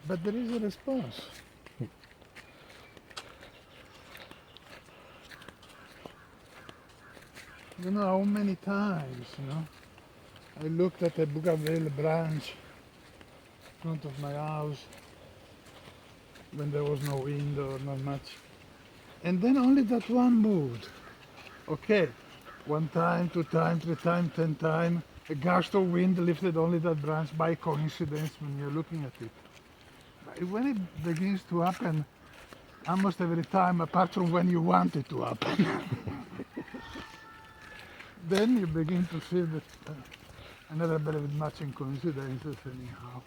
But there is a response. You know how many times, I looked at a bougainville branch in front of my house when there was no wind or not much. And then only that one moved. Okay, one time, two times, three times, 10 times. A gust of wind lifted only that branch by coincidence when you're looking at it. But when it begins to happen almost every time, apart from when you want it to happen, then you begin to see that I never believe much in coincidences anyhow.